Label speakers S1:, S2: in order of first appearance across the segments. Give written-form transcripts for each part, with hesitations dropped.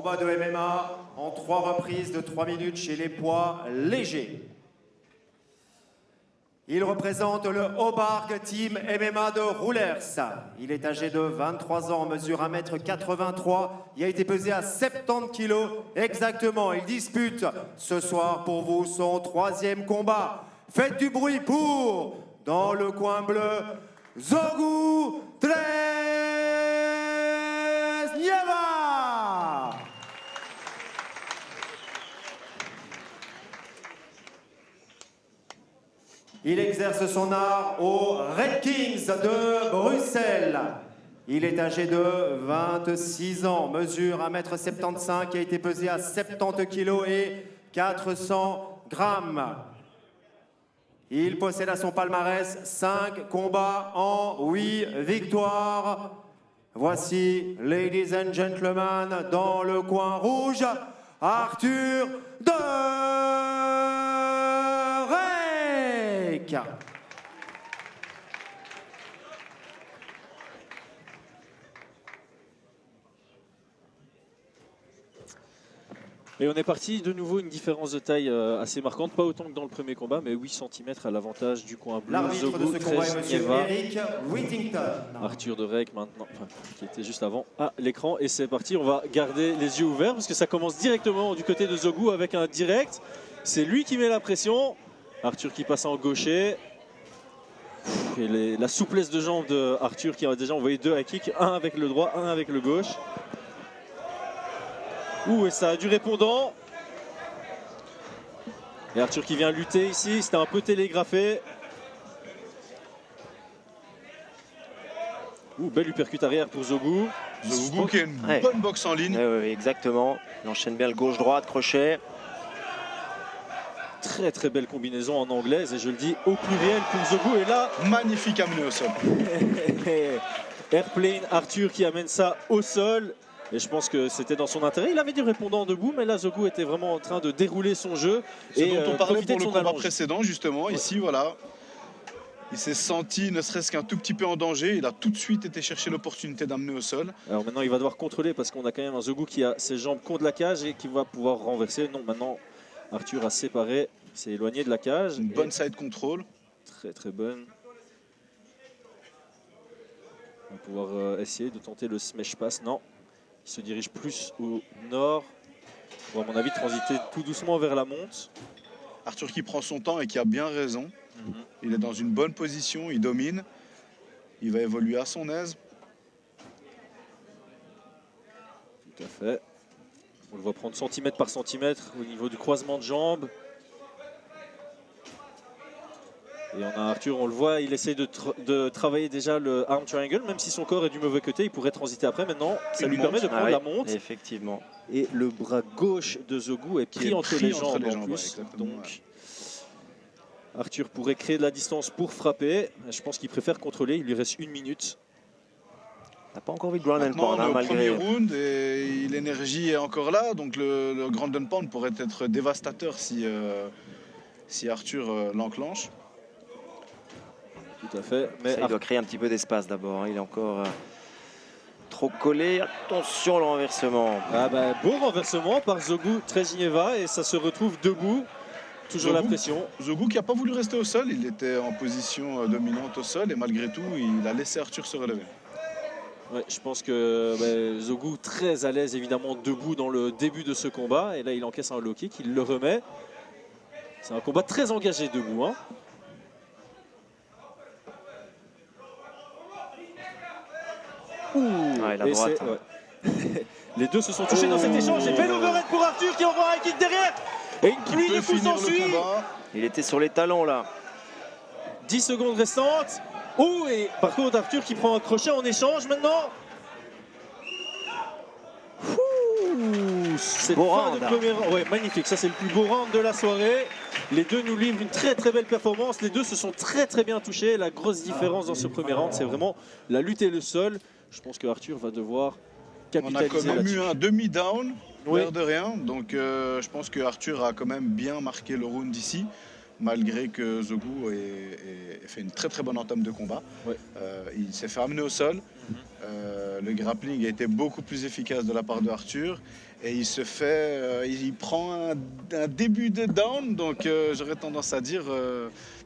S1: combat de MMA en 3 reprises de 3 minutes chez les poids légers. Il représente le Hobart Team MMA de Roulers. Il est âgé de 23 ans, mesure 1m83. Il a été pesé à 70 kg exactement. Il dispute ce soir pour vous son 3e combat. Faites du bruit pour, dans le coin bleu, Zogou Treznieva. Il exerce son art au Red Kings de Bruxelles. Il est âgé de 26 ans, mesure 1m75, qui a été pesé à 70 kg et 400 grammes. Il possède à son palmarès 5 combats en 8 victoires. Voici, ladies and gentlemen, dans le coin rouge, Arthur De Reyck.
S2: Et on est parti de nouveau une différence de taille assez marquante, pas autant que dans le premier combat, mais 8 cm à l'avantage du coin bleu.
S1: L'arbitre de ce combat est monsieur Eric Whittington.
S2: Arthur De Reyck maintenant, qui était juste avant à l'écran. Et c'est parti, on va garder les yeux ouverts parce que ça commence directement du côté de Zogou avec un direct. C'est lui qui met la pression. Arthur qui passe en gaucher. Et la souplesse de jambes de Arthur qui a déjà envoyé 2 high kicks, un avec le droit, un avec le gauche. Ouh, et ça a du répondant. Et Arthur qui vient lutter ici, c'était un peu télégraphé. Ouh, belle uppercut arrière pour Zogou.
S3: Zogou qui a une bonne boxe en ligne.
S4: Oui, exactement. Il enchaîne bien le gauche-droite, crochet.
S2: Très très belle combinaison en anglaise et je le dis au pluriel pour Zogou. Et là,
S3: magnifique amené au sol.
S2: Airplane, Arthur qui amène ça au sol. Et je pense que c'était dans son intérêt. Il avait du répondant debout, mais là Zogou était vraiment en train de dérouler son jeu.
S3: C'est dont on parlait
S2: profiter
S3: pour
S2: de
S3: le
S2: son
S3: combat
S2: allonge.
S3: précédent, justement. Ici, voilà. Il s'est senti ne serait-ce qu'un tout petit peu en danger. Il a tout de suite été chercher l'opportunité d'amener au sol.
S2: Alors maintenant, il va devoir contrôler parce qu'on a quand même un Zogou qui a ses jambes contre la cage et qui va pouvoir renverser. Non, maintenant, Arthur a séparé, s'est éloigné de la cage.
S3: Une bonne side control.
S2: Très très bonne. On va pouvoir essayer de tenter le smash pass. Non. Il se dirige plus au nord. Pour, à mon avis, transiter tout doucement vers la monte.
S3: Arthur qui prend son temps et qui a bien raison. Il est dans une bonne position, il domine. Il va évoluer à son aise.
S2: Tout à fait. On le voit prendre centimètre par centimètre au niveau du croisement de jambes. Et on a Arthur, on le voit, il essaie de travailler déjà le arm triangle, même si son corps est du mauvais côté, il pourrait transiter après. Maintenant, ça lui permet de prendre la monte.
S4: Effectivement.
S2: Et le bras gauche de Zogou est pris entre les jambes en plus. Donc, Arthur pourrait créer de la distance pour frapper. Je pense qu'il préfère contrôler, il lui reste 1 minute.
S4: T'as pas encore vu de ground and
S3: Maintenant,
S4: pound,
S3: on est au
S4: malgré...
S3: premier round et l'énergie est encore là. Donc le ground and pound pourrait être dévastateur si Arthur l'enclenche.
S2: Tout à fait. Mais
S4: ça, il doit créer un petit peu d'espace d'abord. Hein. Il est encore trop collé. Attention le renversement.
S2: Ah bah, beau renversement par Zogou Treznieva et ça se retrouve debout. Toujours
S3: Zogou,
S2: la pression.
S3: Zogou qui n'a pas voulu rester au sol. Il était en position dominante au sol et malgré tout, il a laissé Arthur se relever.
S2: Ouais, je pense que Zogou très à l'aise évidemment debout dans le début de ce combat. Et là, il encaisse un low kick, il le remet. C'est un combat très engagé debout. Hein.
S4: Ah, la droite.
S2: Ouais. Les deux se sont touchés dans cet échange. Et bel overhead pour Arthur qui envoie un kick derrière. Et une pluie de coups s'ensuit.
S4: Il était sur les talons là.
S2: 10 secondes restantes. Oh, et par contre Arthur qui prend un crochet en échange maintenant. C'est
S4: beau
S2: fin
S4: round.
S2: de premier round. Ouais, magnifique. Ça c'est le plus beau round de la soirée. Les deux nous livrent une très très belle performance. Les deux se sont très très bien touchés. La grosse différence dans ce premier round, c'est vraiment la lutte et le sol. Je pense que Arthur va devoir capitaliser.
S3: On a quand même eu un demi-down,
S2: oui.
S3: l'air de rien. Donc je pense que Arthur a quand même bien marqué le round ici, malgré que Zogou ait fait une très très bonne entame de combat.
S2: Ouais.
S3: Il s'est fait amener au sol. Le grappling a été beaucoup plus efficace de la part de Arthur. Et il se fait, il prend un début de down, donc j'aurais tendance à dire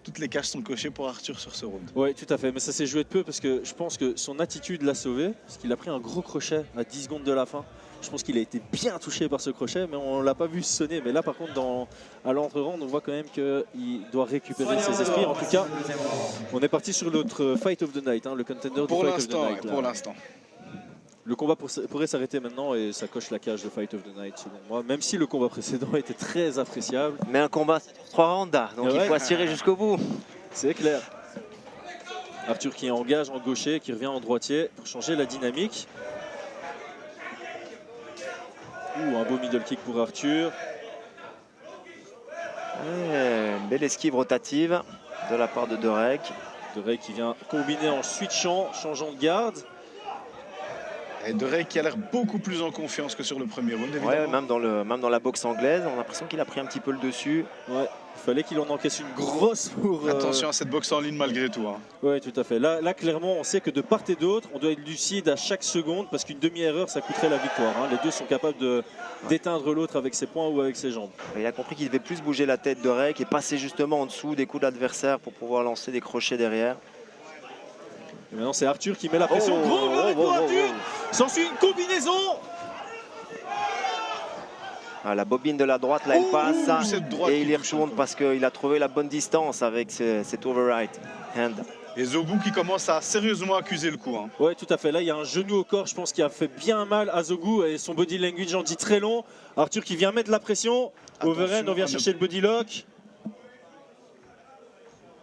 S3: toutes les cases sont cochées pour Arthur sur ce round.
S2: Oui, tout à fait, mais ça s'est joué de peu parce que je pense que son attitude l'a sauvé, parce qu'il a pris un gros crochet à 10 secondes de la fin. Je pense qu'il a été bien touché par ce crochet, mais on ne l'a pas vu sonner. Mais là, par contre, à l'entre-round, on voit quand même qu'il doit récupérer ses esprits. En tout cas, on est parti sur notre Fight of the Night, hein, le contender du Fight of the Night.
S3: Pour l'instant.
S2: Le combat pourrait s'arrêter maintenant et ça coche la cage de Fight of the Night selon moi, même si le combat précédent était très appréciable.
S4: Mais un combat, c'est 3 rounds, donc il faut assurer jusqu'au bout.
S2: C'est clair. Arthur qui engage en gaucher, qui revient en droitier pour changer la dynamique. Un beau middle kick pour Arthur.
S4: Une belle esquive rotative de la part de Derek.
S2: Derek qui vient combiner en switchant, changeant de garde.
S3: Et Derek qui a l'air beaucoup plus en confiance que sur le premier round, évidemment.
S4: Ouais, même dans la boxe anglaise, on a l'impression qu'il a pris un petit peu le dessus.
S2: Ouais, il fallait qu'il en encaisse une grosse pour...
S3: Attention à cette boxe en ligne malgré tout. Hein.
S2: Oui, tout à fait. Là, clairement, on sait que de part et d'autre, on doit être lucide à chaque seconde parce qu'une demi-erreur, ça coûterait la victoire. Hein. Les deux sont capables d'éteindre l'autre avec ses poings ou avec ses jambes.
S4: Il a compris qu'il devait plus bouger la tête de Derek et passer justement en dessous des coups de l'adversaire pour pouvoir lancer des crochets derrière.
S2: Et maintenant, c'est Arthur qui met la pression. Gros pour Arthur. S'ensuit une combinaison.
S4: La bobine de la droite, là, elle passe. Et il y retourne parce qu'il a trouvé la bonne distance avec cet override hand.
S3: Et Zogu qui commence à sérieusement accuser le coup. Hein.
S2: Oui, tout à fait. Là, il y a un genou au corps, je pense, qui a fait bien mal à Zogu. Et son body language en dit très long. Arthur qui vient mettre la pression. Overhand, on vient chercher le body lock.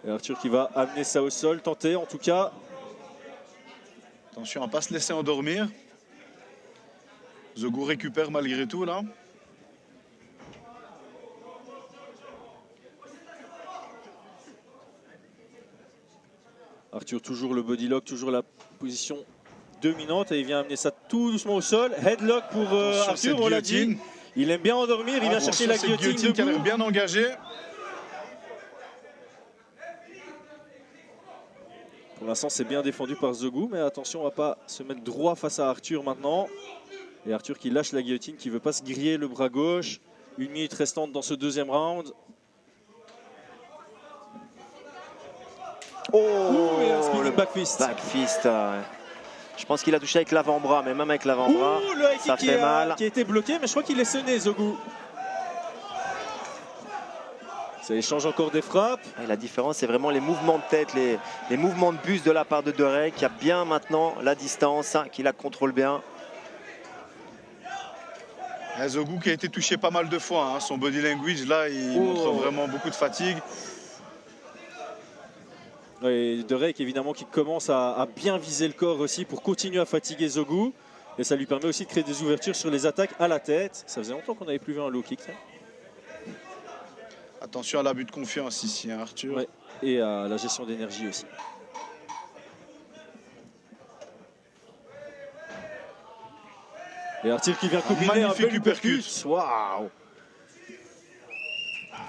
S2: Et Arthur qui va amener ça au sol, tenter en tout cas.
S3: Attention à ne pas se laisser endormir. Zogu récupère malgré tout là.
S2: Arthur toujours le body lock, toujours la position dominante et il vient amener ça tout doucement au sol. Headlock pour Arthur, on l'a dit. Il aime bien endormir, il vient chercher la guillotine
S3: qui a l'air bien engagée.
S2: Pour l'instant, c'est bien défendu par Zogu, mais attention, on ne va pas se mettre droit face à Arthur maintenant. Et Arthur qui lâche la guillotine, qui ne veut pas se griller le bras gauche. 1 minute restante dans ce deuxième round.
S4: Et un
S2: spinning back fist.
S4: Back fist. Je pense qu'il a touché avec l'avant-bras, mais même avec l'avant-bras, ça fait mal.
S2: Qui a été bloqué, mais je crois qu'il est sonné, Zogu. Ça échange encore des frappes.
S4: Et la différence, c'est vraiment les mouvements de tête, les mouvements de buste de la part de Derek, qui a bien maintenant la distance, qui la contrôle bien.
S3: Zogu qui a été touché pas mal de fois. Hein. Son body language, là, il montre vraiment beaucoup de fatigue.
S2: Et Derek, évidemment, qui commence à bien viser le corps aussi pour continuer à fatiguer Zogu. Et ça lui permet aussi de créer des ouvertures sur les attaques à la tête. Ça faisait longtemps qu'on n'avait plus vu un low kick. Ça.
S3: Attention à l'abus de confiance ici, hein, Arthur.
S2: Ouais. Et à la gestion d'énergie aussi. Et Arthur qui vient combiner un bel uppercut. Waouh!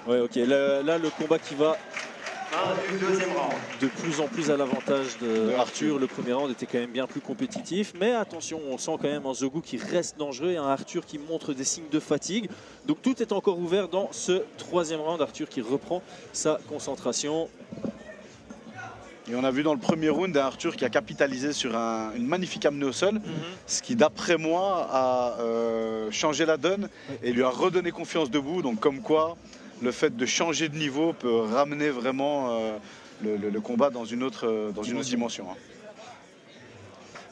S2: Ouais, ok. Là, le combat qui va de plus en plus à l'avantage de Arthur. Le premier round était quand même bien plus compétitif. Mais attention, on sent quand même un Zogu qui reste dangereux et un Arthur qui montre des signes de fatigue. Donc tout est encore ouvert dans ce troisième round. Arthur qui reprend sa concentration.
S3: Et on a vu dans le premier round un Arthur qui a capitalisé sur une magnifique amenée au sol, ce qui d'après moi a changé la donne et lui a redonné confiance debout. Donc comme quoi, le fait de changer de niveau peut ramener vraiment le combat dans une autre dimension. Hein.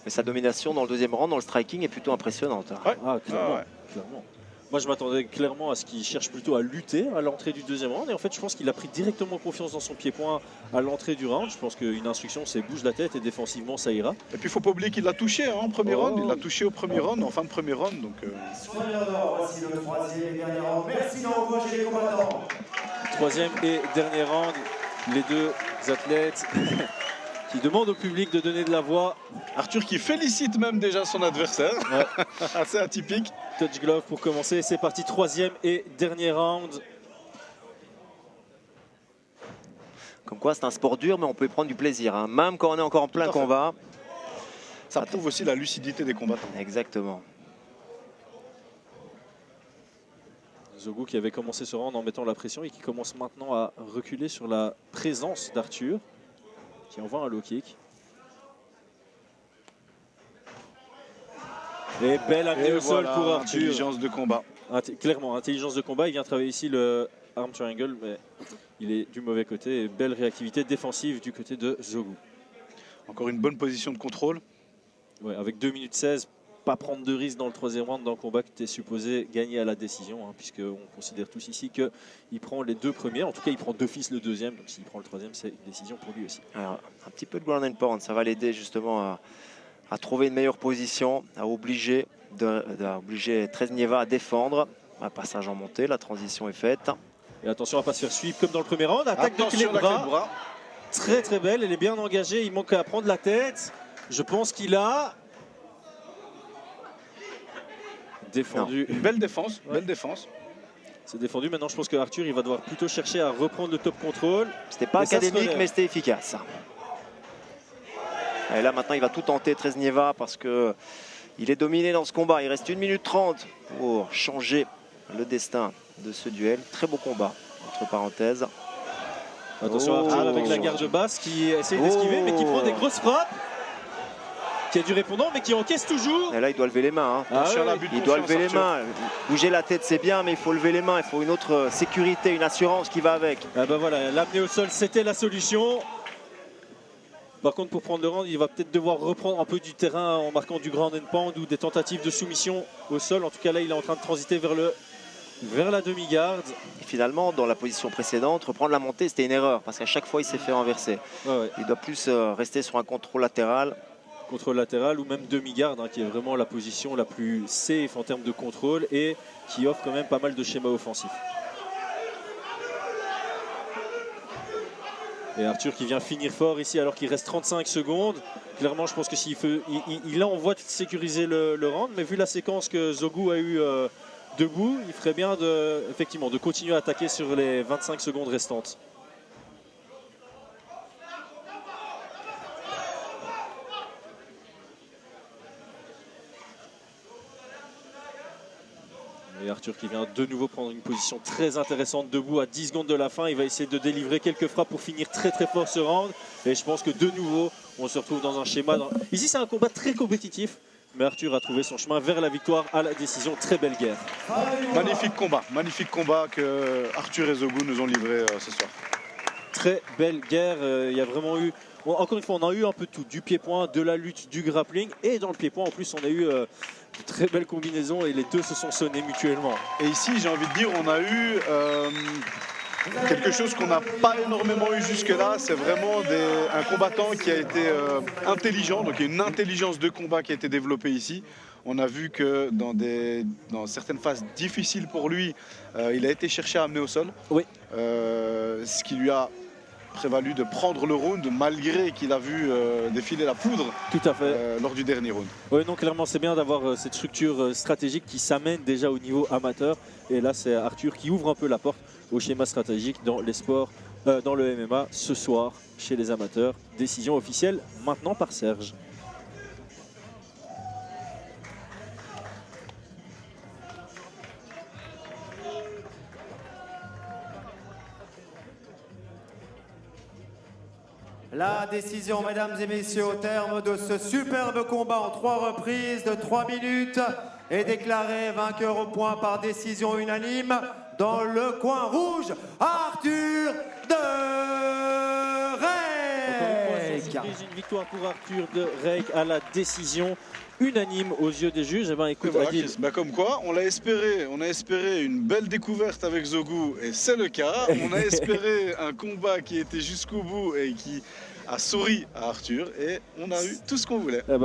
S4: Mais sa domination dans le deuxième round, dans le striking, est plutôt impressionnante. Hein.
S2: Ouais. Ah, clairement, clairement. Moi, je m'attendais clairement à ce qu'il cherche plutôt à lutter à l'entrée du deuxième round. Et en fait, je pense qu'il a pris directement confiance dans son pied-point à l'entrée du round. Je pense qu'une instruction, c'est bouge la tête et défensivement, ça ira.
S3: Et puis, il ne faut pas oublier qu'il l'a touché en premier round. Il l'a touché au premier round, en fin de premier round. Donc,
S1: voici le troisième et dernier round. Merci d'encourager les combattants.
S2: Troisième et dernier round. Les deux athlètes qui demandent au public de donner de la voix.
S3: Arthur qui félicite même déjà son adversaire. Ouais. Assez atypique.
S2: Touch glove pour commencer. C'est parti, troisième et dernier round.
S4: Comme quoi, c'est un sport dur, mais on peut y prendre du plaisir. Hein. Même quand on est encore en plein combat.
S3: Ça prouve aussi la lucidité des combattants.
S4: Exactement.
S2: Zogou qui avait commencé ce round en mettant la pression et qui commence maintenant à reculer sur la présence d'Arthur, qui envoie un low kick. Et belle amenée au sol pour Arthur.
S3: Intelligence de combat.
S2: Clairement, intelligence de combat. Il vient travailler ici le arm triangle, mais il est du mauvais côté. Et belle réactivité défensive du côté de Zogou.
S3: Encore une bonne position de contrôle.
S2: Ouais, avec 2 minutes 16, pas prendre de risque dans le troisième round dans le combat que tu es supposé gagner à la décision, hein, puisqu'on considère tous ici qu'il prend les 2 premiers. En tout cas, il prend d'office le deuxième. Donc s'il prend le troisième, c'est une décision pour lui aussi.
S4: Alors, un petit peu de ground and pound, ça va l'aider justement à trouver une meilleure position, à obliger Treznieva à défendre. Un passage en montée, la transition est faite.
S2: Et attention à ne pas se faire suivre comme dans le premier round. Attaque de clé de bras. Très très belle, elle est bien engagée. Il manque à prendre la tête. Je pense qu'il a défendu.
S3: Une belle défense,
S2: Ouais.
S3: belle défense.
S2: C'est défendu. Maintenant, je pense que Arthur il va devoir plutôt chercher à reprendre le top contrôle.
S4: C'était pas
S2: Mais ça se
S4: académique,
S2: relève.
S4: mais c'était efficace. Et là, maintenant, il va tout tenter, Treznieva, parce que il est dominé dans ce combat. Il reste 1 minute 30 pour changer le destin de ce duel. Très beau combat, entre parenthèses.
S2: Attention à Arthur avec la garde basse qui essaye d'esquiver, mais qui prend des grosses frappes. Qui a du répondant, mais qui encaisse toujours.
S4: Et là, il doit lever les mains. Hein.
S2: Ah ouais,
S4: Il doit lever les mains. Bouger la tête, c'est bien, mais il faut lever les mains. Il faut une autre sécurité, une assurance qui va avec.
S2: Ah bah voilà, l'amener au sol, c'était la solution. Par contre, pour prendre le round, il va peut-être devoir reprendre un peu du terrain en marquant du ground and pound ou des tentatives de soumission au sol. En tout cas, là, il est en train de transiter vers la demi-garde.
S4: Et finalement, dans la position précédente, reprendre la montée, c'était une erreur, parce qu'à chaque fois, il s'est fait renverser.
S2: Ouais.
S4: Il doit plus rester sur un contrôle latéral.
S2: Contrôle latéral ou même demi-garde, hein, qui est vraiment la position la plus safe en termes de contrôle et qui offre quand même pas mal de schémas offensifs. Et Arthur qui vient finir fort ici alors qu'il reste 35 secondes. Clairement, je pense que il a en voie de sécuriser le round, mais vu la séquence que Zogou a eu debout, il ferait bien effectivement de continuer à attaquer sur les 25 secondes restantes. Et Arthur qui vient de nouveau prendre une position très intéressante debout à 10 secondes de la fin. Il va essayer de délivrer quelques frappes pour finir très très fort ce round. Et je pense que de nouveau, on se retrouve dans un schéma. Ici, c'est un combat très compétitif. Mais Arthur a trouvé son chemin vers la victoire à la décision. Très belle guerre.
S3: Magnifique combat que Arthur et Zogou nous ont livré ce soir.
S2: Très belle guerre. Il y a vraiment eu, encore une fois, on a eu un peu de tout. Du pied-point, de la lutte, du grappling. Et dans le pied-point, en plus, on a eu de très belles combinaisons et les deux se sont sonnés mutuellement.
S3: Et ici, j'ai envie de dire, on a eu quelque chose qu'on n'a pas énormément eu jusque-là. C'est vraiment un combattant qui a été intelligent. Donc il y a une intelligence de combat qui a été développée ici. On a vu que dans certaines phases difficiles pour lui, il a été cherché à amener au sol.
S2: Oui.
S3: Ce qui lui a prévalu de prendre le round malgré qu'il a vu défiler la poudre.
S2: Tout à fait.
S3: Lors du dernier round.
S2: Oui, non, clairement, c'est bien d'avoir cette structure stratégique qui s'amène déjà au niveau amateur. Et là, c'est Arthur qui ouvre un peu la porte au schéma stratégique dans les sports, dans le MMA ce soir chez les amateurs. Décision officielle maintenant par Serge.
S1: La décision, mesdames et messieurs, au terme de ce superbe combat en 3 reprises de 3 minutes est déclaré vainqueur au point par décision unanime dans le coin rouge, Arthur de Reyck.
S2: Une victoire pour Arthur de Reyck à la décision unanime aux yeux des juges. Eh ben, écoute,
S3: Voilà,
S2: Adil,
S3: comme quoi, on a espéré une belle découverte avec Zogou et c'est le cas. On a espéré un combat qui était jusqu'au bout et qui a souri à Arthur et on a eu tout ce qu'on voulait.